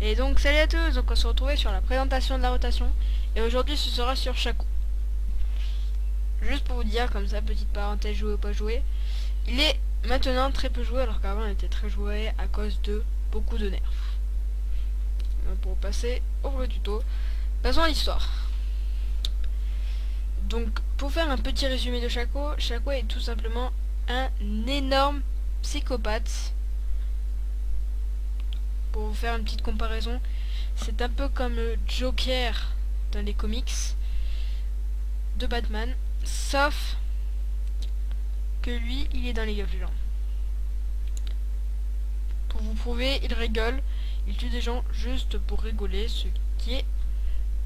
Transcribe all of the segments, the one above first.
Et donc salut à tous, donc on se retrouve sur la présentation de la rotation. Et aujourd'hui ce sera sur Shaco. Juste pour vous dire comme ça, petite parenthèse, joué ou pas joué. Il est maintenant très peu joué alors qu'avant il était très joué à cause de beaucoup de nerfs. Donc, pour passer au vrai tuto, passons à l'histoire. Donc pour faire un petit résumé de Shaco, Shaco est tout simplement un énorme psychopathe. Pour vous faire une petite comparaison, c'est un peu comme le Joker dans les comics de Batman, sauf que lui, il est dans les League of Legends. Pour vous prouver, il rigole, il tue des gens juste pour rigoler, ce qui est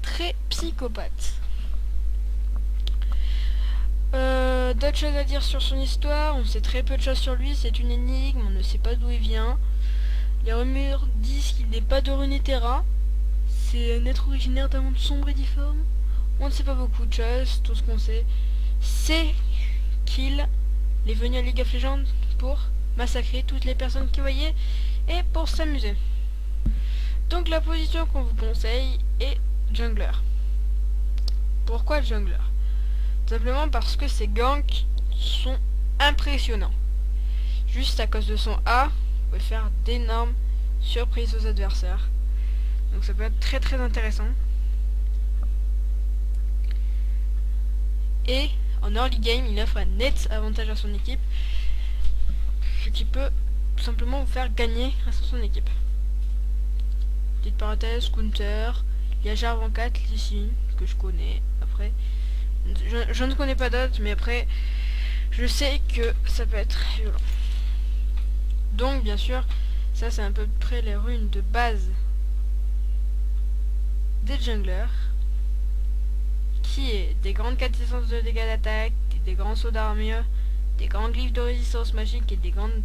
très psychopathe. D'autres choses à dire sur son histoire, on sait très peu de choses sur lui, c'est une énigme, on ne sait pas d'où il vient. Les rumeurs disent qu'il n'est pas de Runeterra. C'est un être originaire d'un monde sombre et difforme. On ne sait pas beaucoup de choses. Tout ce qu'on sait, c'est qu'il est venu à League of Legends pour massacrer toutes les personnes qu'il voyait et pour s'amuser. Donc la position qu'on vous conseille est jungler. Pourquoi jungler? Tout simplement parce que ses ganks sont impressionnants. Juste à cause de son A, peut faire d'énormes surprises aux adversaires, donc ça peut être très très intéressant. Et en early game il offre un net avantage à son équipe, ce qui peut tout simplement vous faire gagner grâce à son équipe. Petite parenthèse, counter, il y a Jarvan 4 ici que je connais. Après je ne connais pas d'autres, mais après je sais que ça peut être violent. Donc bien sûr, ça c'est à peu près les runes de base des junglers, qui est des grandes quintessences de dégâts d'attaque, des grands sauts d'armure, des grands glyphes de résistance magique et des grandes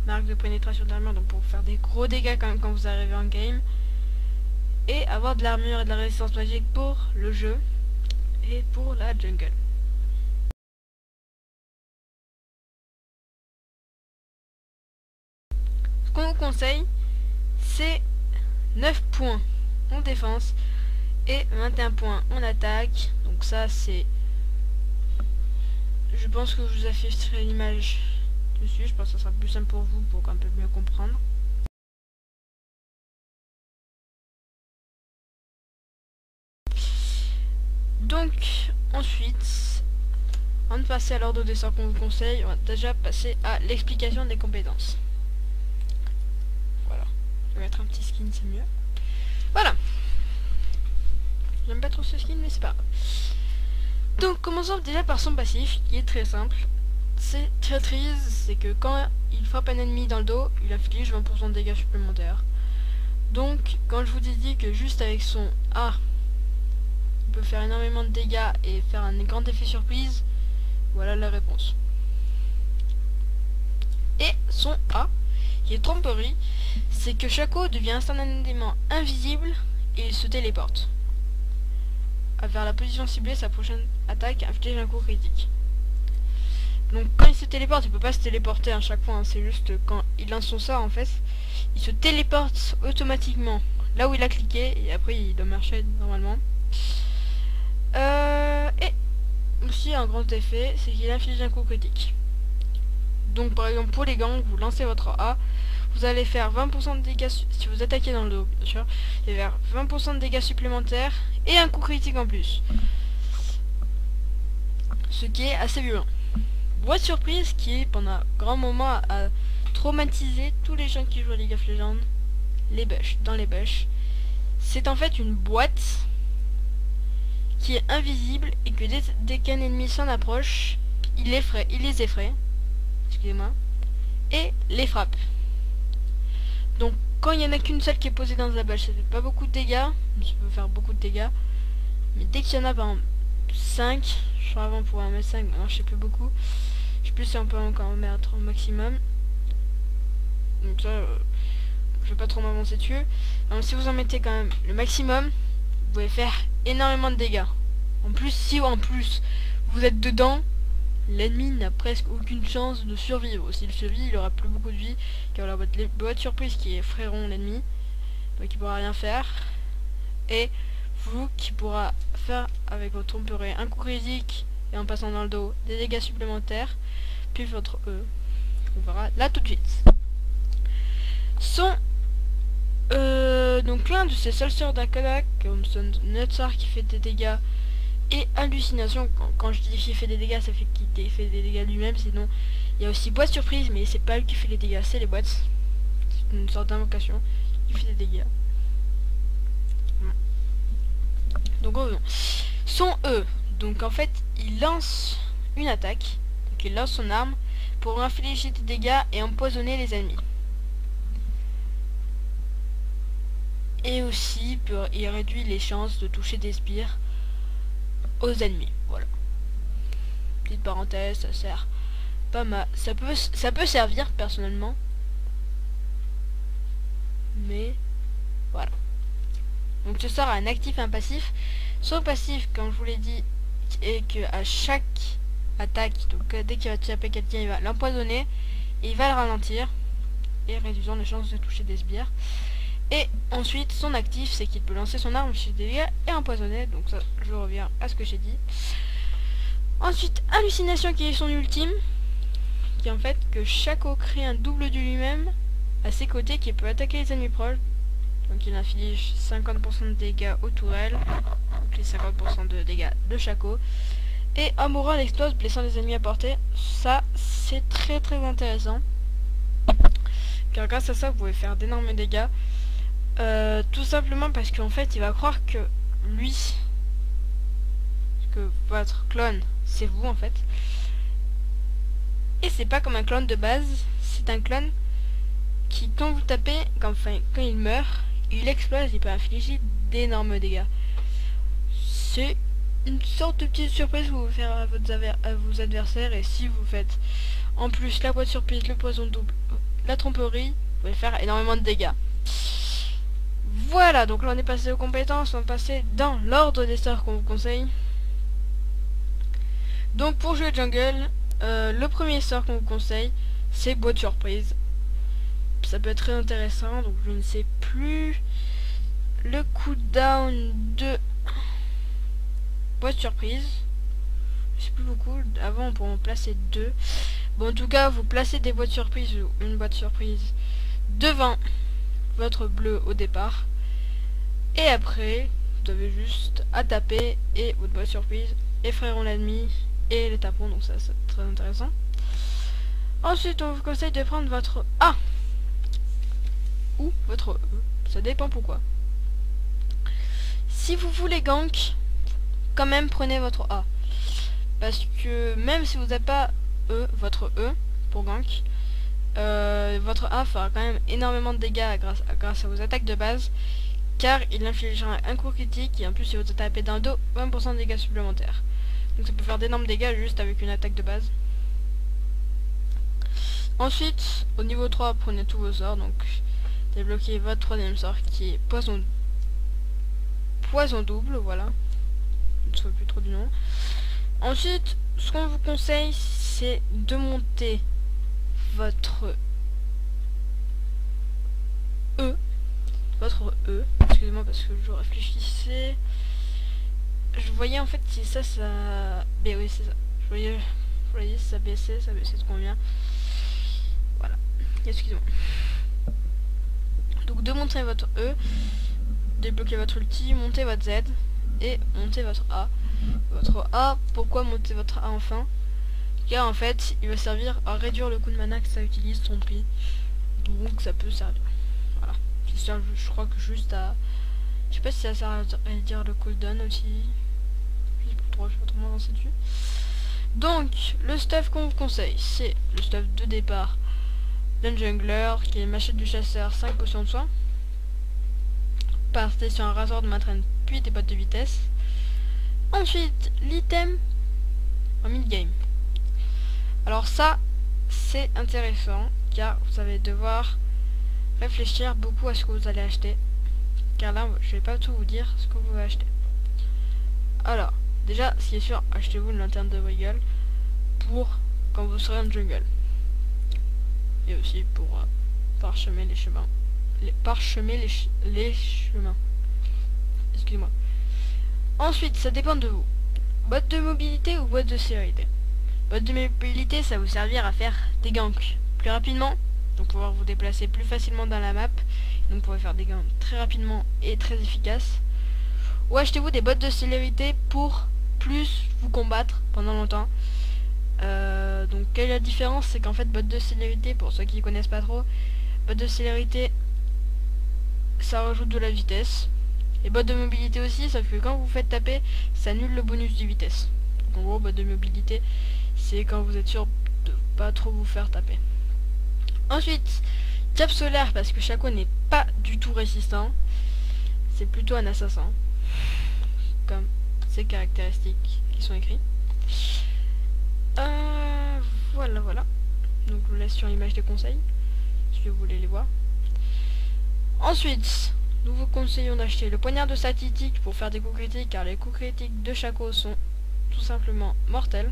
marques de pénétration d'armure, donc pour faire des gros dégâts quand vous arrivez en game, et avoir de l'armure et de la résistance magique pour le jeu et pour la jungle. Ce qu'on vous conseille, c'est 9 points en défense et 21 points en attaque. Donc ça c'est... Je pense que je vous afficherai l'image dessus. Je pense que ça sera plus simple pour vous pour un peu mieux comprendre. Donc ensuite, avant de passer à l'ordre de dessin qu'on vous conseille, on va déjà passer à l'explication des compétences. Voilà, je vais mettre un petit skin, c'est mieux. Voilà. J'aime pas trop ce skin, mais c'est pas grave. Donc commençons déjà par son passif, qui est très simple. C'est traîtrise, c'est que quand il frappe un ennemi dans le dos, il inflige 20% de dégâts supplémentaires. Donc quand je vous ai dit que juste avec son A, il peut faire énormément de dégâts et faire un grand effet surprise, voilà la réponse. Et son A, qui est tromperie, c'est que Shaco devient instantanément invisible et il se téléporte. Vers la position ciblée, sa prochaine attaque inflige un coup critique. Donc quand il se téléporte, il peut pas se téléporter à chaque fois, hein, c'est juste quand il lance son sort en fait, il se téléporte automatiquement là où il a cliqué et après il doit marcher normalement. Et aussi un grand effet, c'est qu'il inflige un coup critique. Donc par exemple pour les gangs, vous lancez votre A, vous allez faire 20% de dégâts si vous attaquez dans le dos, bien sûr, et faire 20% de dégâts supplémentaires et un coup critique en plus. Ce qui est assez violent. Boîte surprise qui est pendant un grand moment à traumatiser tous les gens qui jouent à League of Legends, les bush, dans les bush. C'est en fait une boîte qui est invisible et que dès qu'un ennemi s'en approche, il les effraie, excusez-moi, et les frappe. Donc quand il n'y en a qu'une seule qui est posée dans la bâche, ça fait pas beaucoup de dégâts, mais ça peut faire beaucoup de dégâts. Mais dès qu'il y en a par exemple 5, je crois avant pour en mettre 5, maintenant je sais plus beaucoup. Je sais plus si on peut encore en mettre au maximum. Donc ça, je vais pas trop m'avancer dessus. Alors, si vous en mettez quand même le maximum, vous pouvez faire énormément de dégâts. En plus, si en plus vous êtes dedans, l'ennemi n'a presque aucune chance de survivre. S'il survit, il aura plus beaucoup de vie, car la boîte surprise qui effraieront l'ennemi. donc il pourra rien faire. Et vous qui pourra faire avec votre tromperie un coup critique et en passant dans le dos des dégâts supplémentaires, puis votre E. On verra là tout de suite. Son donc l'un de ses seuls sorts d'Akodak, comme son notre sort qui fait des dégâts et hallucination. Quand je dis qu'il fait des dégâts, ça fait qu'il fait des dégâts lui-même. Sinon il y a aussi boîte surprise, mais c'est pas lui qui fait les dégâts, c'est les boîtes. C'est une sorte d'invocation qui fait des dégâts. Donc revenons. Son E, donc en fait il lance une attaque, donc il lance son arme pour infliger des dégâts et empoisonner les ennemis. Et aussi il réduit les chances de toucher des sbires aux ennemis. Voilà. Petite parenthèse, ça sert pas mal. Ça peut servir personnellement. Mais voilà. Donc ce sort a un actif et un passif. Son passif, comme je vous l'ai dit, est que à chaque attaque, donc dès qu'il va taper quelqu'un, il va l'empoisonner et il va le ralentir et réduisant les chances de toucher des sbires. Et ensuite son actif, c'est qu'il peut lancer son arme chez des dégâts et empoisonner. Donc ça, je reviens à ce que j'ai dit. Ensuite, hallucination qui est son ultime, qui est en fait que chaque eau crée un double de lui-même à ses côtés qui peut attaquer les ennemis proches. Donc il inflige 50% de dégâts aux tourelles, donc les 50% de dégâts de chaque eau. Et Amoral explose, blessant les ennemis à portée. Ça, c'est très très intéressant. Car grâce à ça, vous pouvez faire d'énormes dégâts. Tout simplement parce qu'en fait, il va croire que lui, que votre clone, c'est vous en fait. Et c'est pas comme un clone de base, c'est un clone qui, quand vous tapez, quand il meurt, il explose, il peut infliger d'énormes dégâts. C'est une sorte de petite surprise que vous faire à vos adversaires. Et si vous faites en plus la boîte surprise, le poison double, la tromperie, vous pouvez faire énormément de dégâts. Voilà, donc là on est passé aux compétences, on va passer dans l'ordre des sorts qu'on vous conseille. Donc pour jouer jungle, le premier sort qu'on vous conseille, c'est boîte surprise. Ça peut être très intéressant, donc je ne sais plus le cooldown de boîte surprise. Je sais plus beaucoup, avant on pouvait en placer 2. Bon, en tout cas, vous placez des boîtes surprises ou une boîte surprise devant votre bleu au départ. Et après, vous avez juste à taper et votre boîte surprise effrayeront l'ennemi et les taperont, donc ça c'est très intéressant. Ensuite, on vous conseille de prendre votre A ou votre E, ça dépend pourquoi. Si vous voulez gank, quand même prenez votre A. Parce que même si vous n'avez pas E, votre E pour gank, votre A fera quand même énormément de dégâts grâce à vos attaques de base, car il infligera un coup critique et en plus si vous tapez dans le dos, 20% de dégâts supplémentaires. Donc ça peut faire d'énormes dégâts juste avec une attaque de base. Ensuite, au niveau 3, prenez tous vos sorts, donc débloquez votre troisième sort qui est poison double, voilà. Je ne sais plus trop du nom. Ensuite, ce qu'on vous conseille, c'est de monter votre E. Excusez-moi parce que je réfléchissais. Je voyais en fait si ça... Mais oui, c'est ça. Je voyais si ça baissait de combien. Voilà. Excusez-moi. Donc de monter votre E, débloquer votre ulti, monter votre Z et monter votre A. Votre A, pourquoi monter votre A enfin? Car en fait, il va servir à réduire le coup de mana que ça utilise, son prix. Donc ça peut servir. Voilà. Ça, je crois que juste à... Je sais pas si ça sert à dire le cooldown aussi. Je sais pas trop m'avancer dessus. Donc, le stuff qu'on vous conseille, c'est le stuff de départ d'un jungler, qui est machette du chasseur, 5 potions de soin. Partez sur un rasoir de matraine, puis des bottes de vitesse. Ensuite, l'item en mid-game. Alors ça, c'est intéressant, car vous allez devoir réfléchir beaucoup à ce que vous allez acheter. Car là, je vais pas tout vous dire ce que vous allez acheter. Alors, déjà, ce qui est sûr, achetez-vous une lanterne de Wiggle pour quand vous serez en jungle. Et aussi pour parchemer les chemins, parchemer les chemins. Excusez-moi. Ensuite, ça dépend de vous. Boîte de mobilité ou boîte de célérité. Boîte de mobilité, ça va vous servir à faire des ganks plus rapidement, donc pouvoir vous déplacer plus facilement dans la map, donc pouvoir faire des ganks très rapidement et très efficaces. Ou achetez-vous des boîtes de célérité pour plus vous combattre pendant longtemps. Donc quelle est la différence? C'est qu'en fait, boîte de célérité, pour ceux qui ne connaissent pas trop, boîte de célérité, ça rajoute de la vitesse. Et boîte de mobilité aussi, sauf que quand vous faites taper, ça annule le bonus de vitesse. Donc en gros, boîte de mobilité, c'est quand vous êtes sûr de pas trop vous faire taper. Ensuite, cap solaire, parce que Shaco n'est pas du tout résistant. C'est plutôt un assassin, comme ses caractéristiques qui sont écrites. Voilà. Donc je vous laisse sur l'image des conseils, si vous voulez les voir. Ensuite, nous vous conseillons d'acheter le poignard de statistique pour faire des coups critiques, car les coups critiques de Shaco sont tout simplement mortels.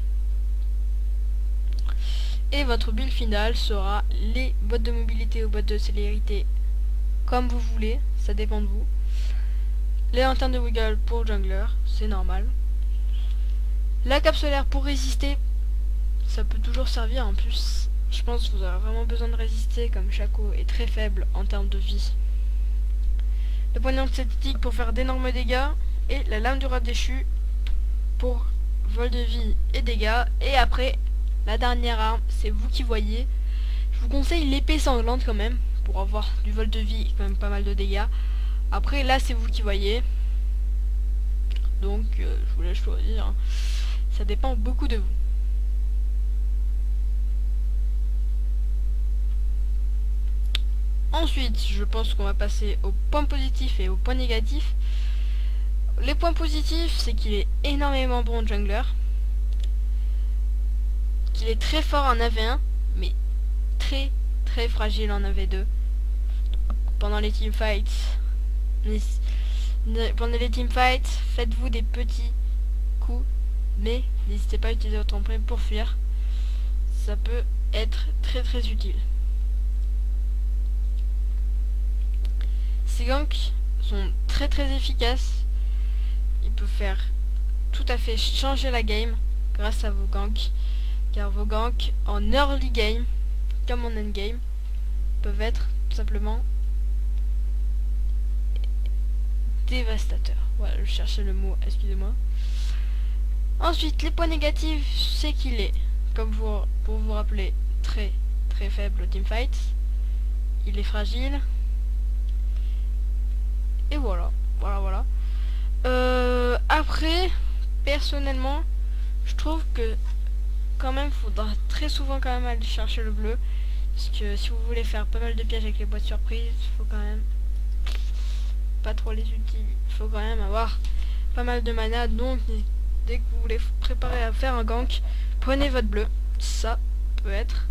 Et votre build final sera les boîtes de mobilité ou boîtes de célérité, comme vous voulez, ça dépend de vous. Les lanternes de wiggle pour jungler, c'est normal. La cape solaire pour résister, ça peut toujours servir. En plus, je pense que vous aurez vraiment besoin de résister, comme Shaco est très faible en termes de vie. Le poignard de statistique pour faire d'énormes dégâts. Et la lame du rat déchu pour vol de vie et dégâts. Et après, la dernière arme, c'est vous qui voyez. Je vous conseille l'épée sanglante quand même, pour avoir du vol de vie et quand même pas mal de dégâts. Après, là, c'est vous qui voyez. Donc, je vous laisse choisir, hein. Ça dépend beaucoup de vous. Ensuite, je pense qu'on va passer aux points positifs et aux points négatifs. Les points positifs, c'est qu'il est énormément bon en jungler. Qu'il est très fort en AV1, mais très fragile en AV2. Pendant les teamfights, faites-vous des petits coups, mais n'hésitez pas à utiliser votre empreinte pour fuir. Ça peut être très utile. Ces ganks sont très efficaces. Ils peuvent faire tout à fait changer la game grâce à vos ganks, car vos ganks en early game comme en endgame peuvent être tout simplement dévastateurs. Voilà, je cherchais le mot, excusez-moi. Ensuite, les points négatifs, c'est qu'il est, comme pour vous rappeler, très faible au teamfight. Il est fragile. Et voilà. Après, personnellement, je trouve que quand même, faudra très souvent quand même aller chercher le bleu. Parce que si vous voulez faire pas mal de pièges avec les boîtes surprises, faut quand même pas trop les utiliser. Il faut quand même avoir pas mal de mana. Donc, dès que vous voulez préparer à faire un gank, prenez votre bleu. Ça peut être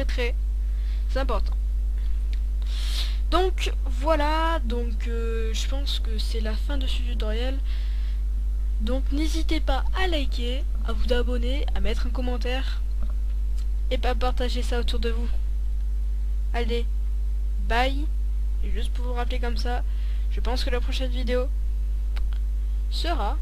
très important. Donc voilà, je pense que c'est la fin de ce tutoriel. Donc n'hésitez pas à liker, à vous abonner, à mettre un commentaire et pas partager ça autour de vous. Allez, bye. Et juste pour vous rappeler comme ça, je pense que la prochaine vidéo sera